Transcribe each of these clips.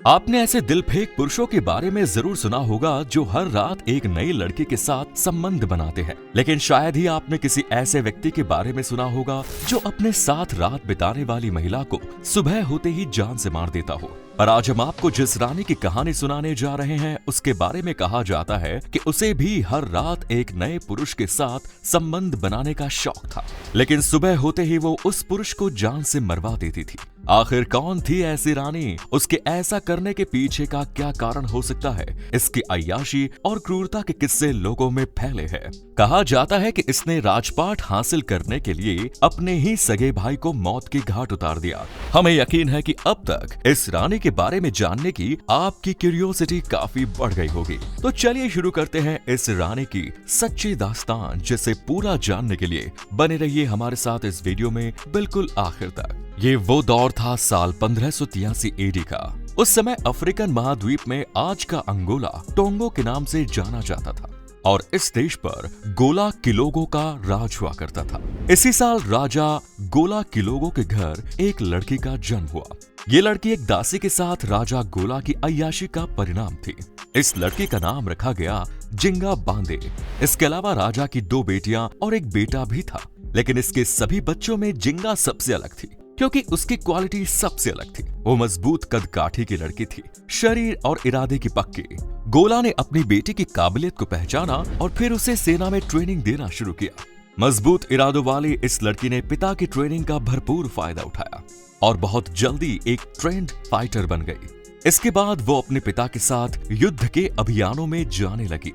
आपने ऐसे दिल फेंक पुरुषों के बारे में जरूर सुना होगा जो हर रात एक नई लड़की के साथ संबंध बनाते हैं, लेकिन शायद ही आपने किसी ऐसे व्यक्ति के बारे में सुना होगा जो अपने साथ रात बिताने वाली महिला को सुबह होते ही जान से मार देता हो। पर आज हम आपको जिस रानी की कहानी सुनाने जा रहे हैं उसके बारे में कहा जाता है कि उसे भी हर रात एक नए पुरुष के साथ संबंध बनाने का शौक था, लेकिन सुबह होते ही वो उस पुरुष को जान से मरवा देती थी। आखिर कौन थी ऐसी रानी? उसके ऐसा करने के पीछे का क्या कारण हो सकता है? इसकी अय्याशी और क्रूरता के किस्से लोगों में फैले हैं। कहा जाता है कि इसने राजपाट हासिल करने के लिए अपने ही सगे भाई को मौत की घाट उतार दिया। हमें यकीन है कि अब तक इस रानी के बारे में जानने की आपकी क्यूरियोसिटी काफी बढ़ गई होगी। तो चलिए शुरू करते हैं इस रानी की सच्ची दास्तान, जिसे पूरा जानने के लिए बने रहिए हमारे साथ इस वीडियो में बिल्कुल आखिर तक। ये वो दौर था साल 1583 एडी का। उस समय अफ्रीकन महाद्वीप में आज का अंगोला टोंगो के नाम से जाना जाता था और इस देश पर गोला किलोगो का राज हुआ करता था। इसी साल राजा गोला किलोगो के घर एक लड़की का जन्म हुआ। ये लड़की एक दासी के साथ राजा गोला की अय्याशी का परिणाम थी। इस लड़की का नाम रखा गया जिंगा बांदे। इसके अलावा राजा की 2 बेटियां और एक बेटा भी था, लेकिन इसके सभी बच्चों में जिंगा सबसे अलग थी क्योंकि उसकी क्वालिटी सबसे अलग थी। वो मजबूत कद काठी की लड़की थी, शरीर और इरादे की पक्की। गोला ने अपनी बेटी की काबिलियत को पहचाना और फिर उसे सेना में ट्रेनिंग देना शुरू किया। मजबूत इरादों वाली इस लड़की ने पिता की ट्रेनिंग का भरपूर फायदा उठाया और बहुत जल्दी एक ट्रेंड फाइटर बन गई। इसके बाद वो अपने पिता के साथ युद्ध के अभियानों में जाने लगी।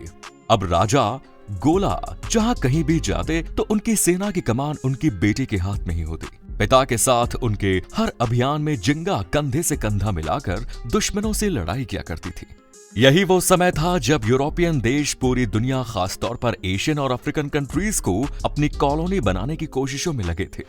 अब राजा गोला जहां कहीं भी जाते तो उनकी सेना की कमान उनकी बेटी के हाथ में ही होती। पिता के साथ उनके हर अभियान में जिंगा कंधे से कंधा मिलाकर दुश्मनों से लड़ाई किया करती थी। यही वो समय था जब यूरोपियन देश पूरी दुनिया, खासतौर पर एशियन और अफ्रीकन कंट्रीज को अपनी कॉलोनी बनाने की कोशिशों में लगे थे।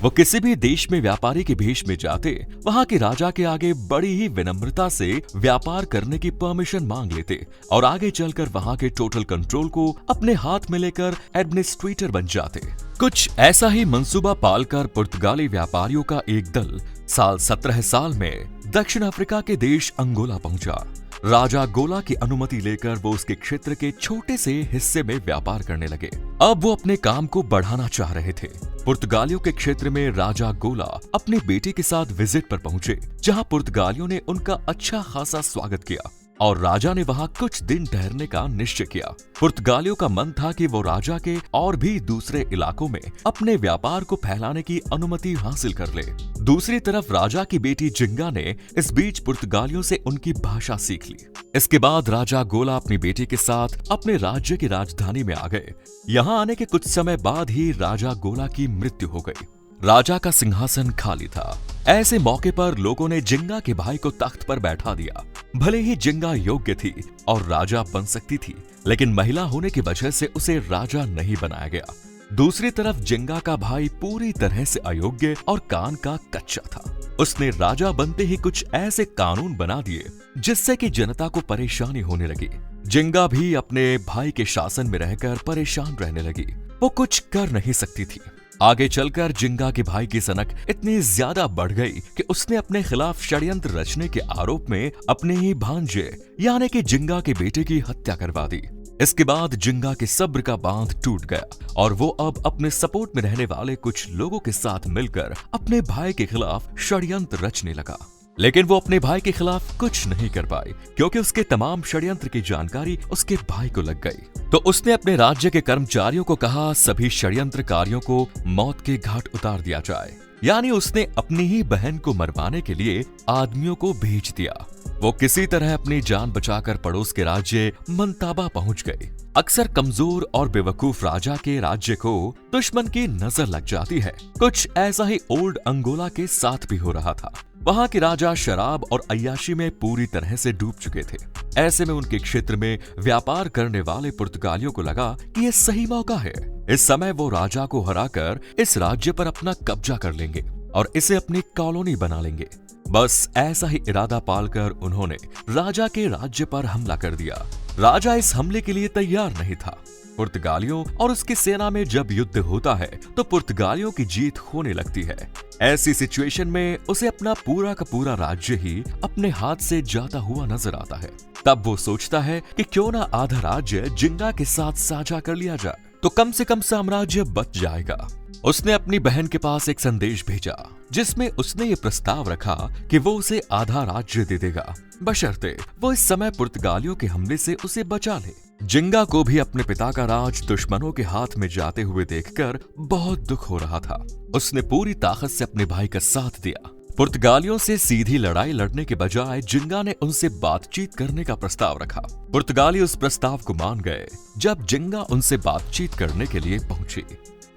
वो किसी भी देश में व्यापारी के भेष में जाते, वहां के राजा के आगे बड़ी ही विनम्रता से व्यापार करने की परमिशन मांग लेते और आगे चलकर वहां के टोटल कंट्रोल को अपने हाथ में लेकर एडमिनिस्ट्रेटर बन जाते। कुछ ऐसा ही मंसूबा पालकर पुर्तगाली व्यापारियों का एक दल साल 17 साल में दक्षिण अफ्रीका के देश अंगोला पहुंचा। राजा गोला की अनुमति लेकर वो उसके क्षेत्र के छोटे से हिस्से में व्यापार करने लगे। अब वो अपने काम को बढ़ाना चाह रहे थे। पुर्तगालियों के क्षेत्र में राजा गोला अपनी बेटी के साथ विजिट पर पहुंचे, जहां पुर्तगालियों ने उनका अच्छा खासा स्वागत किया और राजा ने वहां कुछ दिन ठहरने का निश्चय किया। पुर्तगालियों का मन था कि वो राजा के और भी दूसरे इलाकों में अपने व्यापार को फैलाने की अनुमति हासिल कर ले। दूसरी तरफ राजा की बेटी जिंगा ने इस बीच पुर्तगालियों से उनकी भाषा सीख ली। इसके बाद राजा गोला अपनी बेटी के साथ अपने राज्य की राजधानी में आ गए। यहाँ आने के कुछ समय बाद ही राजा गोला की मृत्यु हो गई। राजा का सिंहासन खाली था। ऐसे मौके पर लोगों ने जिंगा के भाई को तख्त पर बैठा दिया। भले ही जिंगा योग्य थी और राजा बन सकती थी, लेकिन महिला होने की वजह से उसे राजा नहीं बनाया गया। दूसरी तरफ जिंगा का भाई पूरी तरह से अयोग्य और कान का कच्चा था। उसने राजा बनते ही कुछ ऐसे कानून बना दिए जिससे कि जनता को परेशानी होने लगी। जिंगा भी अपने भाई के शासन में रहकर परेशान रहने लगी। वो कुछ कर नहीं सकती थी। आगे चलकर जिंगा के भाई की सनक इतनी ज्यादा बढ़ गई कि उसने अपने खिलाफ षड्यंत्र रचने के आरोप में अपने ही भांजे यानी कि जिंगा के बेटे की हत्या करवा दी। इसके बाद जिंगा के सब्र का बांध टूट गया और वो अब अपने सपोर्ट में रहने वाले कुछ लोगों के साथ मिलकर अपने भाई के खिलाफ षड्यंत्र रचने लगा। लेकिन वो अपने भाई के खिलाफ कुछ नहीं कर पाई क्योंकि उसके तमाम षड्यंत्र की जानकारी उसके भाई को लग गई। तो उसने अपने राज्य के कर्मचारियों को कहा सभी षड्यंत्रकारियों को मौत के घाट उतार दिया जाए। यानी उसने अपनी ही बहन को मरवाने के लिए आदमियों को भेज दिया। वो किसी तरह अपनी जान बचाकर पड़ोस के राज्य मंताबा पहुंच गए। अक्सर कमजोर और बेवकूफ राजा के राज्य को दुश्मन की नजर लग जाती है। कुछ ऐसा ही ओल्ड अंगोला के साथ भी हो रहा था। वहां के राजा शराब और अय्याशी में पूरी तरह से डूब चुके थे। ऐसे में उनके क्षेत्र में व्यापार करने वाले पुर्तगालियों को लगा कि यह सही मौका है। इस समय वो राजा को हराकर इस राज्य पर अपना कब्जा कर लेंगे और इसे अपनी कॉलोनी बना लेंगे। बस ऐसा ही इरादा पालकर उन्होंने राजा के राज्य पर हमला कर दिया। राजा इस हमले के लिए तैयार नहीं था। पुर्तगालियों और उसकी सेना में जब युद्ध होता है तो पुर्तगालियों की जीत होने लगती है। ऐसी सिचुएशन में उसे अपना पूरा का पूरा राज्य ही अपने हाथ से जाता हुआ नजर आता है। तब वो सोचता है कि क्यों ना आधा राज्य जिंगा के साथ साझा कर लिया जाए, तो कम से कम साम्राज्य बच जाएगा। उसने अपनी बहन के पास एक संदेश भेजा जिसमें उसने ये प्रस्ताव रखा कि वो उसे आधा राज्य दे देगा, बशर्ते वो इस समय पुर्तगालियों के हमले से उसे बचा ले। जिंगा को भी अपने पिता का राज दुश्मनों के हाथ में जाते हुए देखकर बहुत दुख हो रहा था। उसने पूरी ताकत से अपने भाई का साथ दिया। पुर्तगालियों से सीधी लड़ाई लड़ने के बजाय जिंगा ने उनसे बातचीत करने का प्रस्ताव रखा। पुर्तगाली उस प्रस्ताव को मान गए। जब जिंगा उनसे बातचीत करने के लिए पहुंची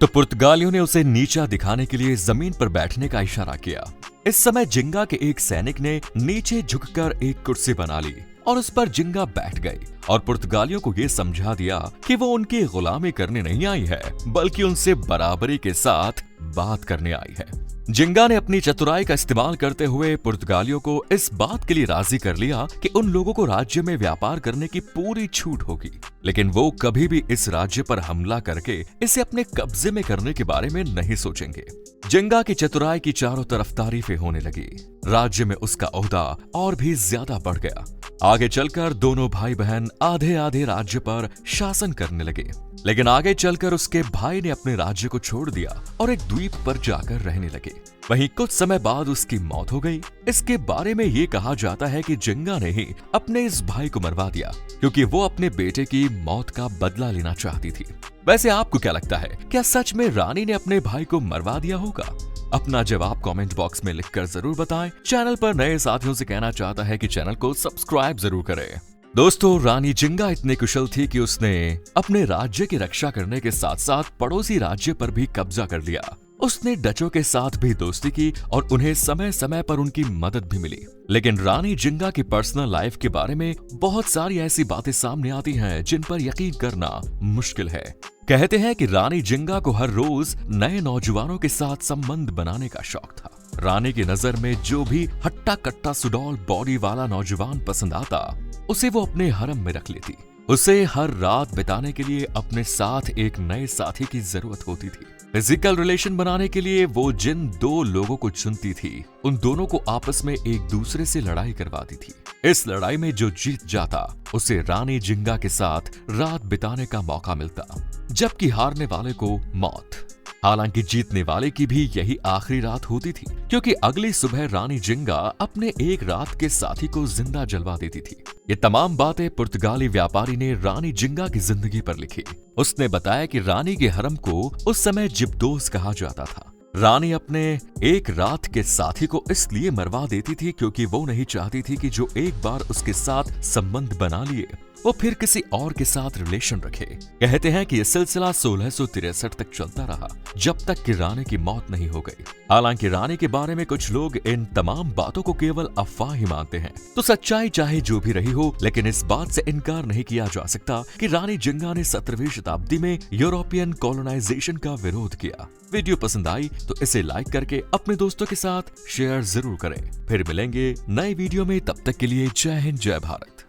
तो पुर्तगालियों ने उसे नीचा दिखाने के लिए जमीन पर बैठने का इशारा किया। इस समय जिंगा के एक सैनिक ने नीचे झुककर एक कुर्सी बना ली और उस पर जिंगा बैठ गई और पुर्तगालियों को ये समझा दिया कि वो उनकी गुलामी करने नहीं आई है, बल्कि उनसे बराबरी के साथ बात करने आई है। जिंगा ने अपनी चतुराई का इस्तेमाल करते हुए पुर्तगालियों को इस बात के लिए राजी कर लिया कि उन लोगों को राज्य में व्यापार करने की पूरी छूट होगी, लेकिन वो कभी भी इस राज्य पर हमला करके इसे अपने कब्जे में करने के बारे में नहीं सोचेंगे। जिंगा की चतुराई की चारों तरफ तारीफें होने लगी। राज्य में उसका ओहदा और भी ज्यादा बढ़ गया। आगे चलकर दोनों भाई बहन आधे आधे राज्य पर शासन करने लगे, लेकिन आगे चलकर उसके भाई ने अपने राज्य को छोड़ दिया और एक द्वीप पर जाकर रहने लगे। वहीं कुछ समय बाद उसकी मौत हो गई। इसके बारे में ये कहा जाता है कि जिंगा ने ही अपने इस भाई को मरवा दिया क्योंकि वो अपने बेटे की मौत का बदला लेना चाहती थी। वैसे आपको क्या लगता है, क्या सच में रानी ने अपने भाई को मरवा दिया होगा? अपना जवाब कमेंट बॉक्स में लिखकर जरूर बताएं। चैनल पर नए साथियों से कहना चाहता है कि चैनल को सब्सक्राइब जरूर करें। दोस्तों, रानी जिंगा इतनी कुशल थी कि उसने अपने राज्य की रक्षा करने के साथ साथ पड़ोसी राज्य पर भी कब्जा कर लिया। उसने डचों के साथ भी दोस्ती की और उन्हें समय समय पर उनकी मदद भी मिली। लेकिन रानी जिंगा की पर्सनल लाइफ के बारे में बहुत सारी ऐसी बातें सामने आती हैं जिन पर यकीन करना मुश्किल है। कहते हैं कि रानी जिंगा को हर रोज नए नौजवानों के साथ संबंध बनाने का शौक था। रानी की नजर में जो भी हट्टा कट्टा सुडौल बॉडी वाला नौजवान पसंद आता, उसे वो अपने हरम में रख लेती। उसे हर रात बिताने के लिए अपने साथ एक नए साथी की जरूरत होती थी। फिजिकल रिलेशन बनाने के लिए वो जिन दो लोगों को चुनती थी, उन दोनों को आपस में एक दूसरे से लड़ाई करवाती थी। इस लड़ाई में जो जीत जाता, उसे रानी जिंगा के साथ रात बिताने का मौका मिलता, जबकि हारने वाले को मौत। हालांकि जीतने वाले की भी यही आखिरी रात होती थी, क्योंकि अगली सुबह रानी जिंगा अपने एक रात के साथी को जिंदा जलवा देती थी। ये तमाम बातें पुर्तगाली व्यापारी ने रानी जिंगा की जिंदगी पर लिखी। उसने बताया कि रानी के हरम को उस समय जिब्दोस कहा जाता था। रानी अपने एक रात के साथी को इसलिए मरवा देती थी क्योंकि वो नहीं चाहती थी कि जो एक बार उसके साथ संबंध बना लिए वो फिर किसी और के साथ रिलेशन रखे। कहते हैं कि यह सिलसिला 1663 तक चलता रहा, जब तक कि रानी की मौत नहीं हो गई। हालांकि रानी के बारे में कुछ लोग इन तमाम बातों को केवल अफवाह ही मानते हैं, तो सच्चाई चाहे जो भी रही हो, लेकिन इस बात से इनकार नहीं किया जा सकता कि रानी जिंगा ने 17वीं शताब्दी में यूरोपियन कॉलोनाइजेशन का विरोध किया। वीडियो पसंद आई तो इसे लाइक करके अपने दोस्तों के साथ शेयर जरूर करें। फिर मिलेंगे नए वीडियो में, तब तक के लिए जय हिंद, जय भारत।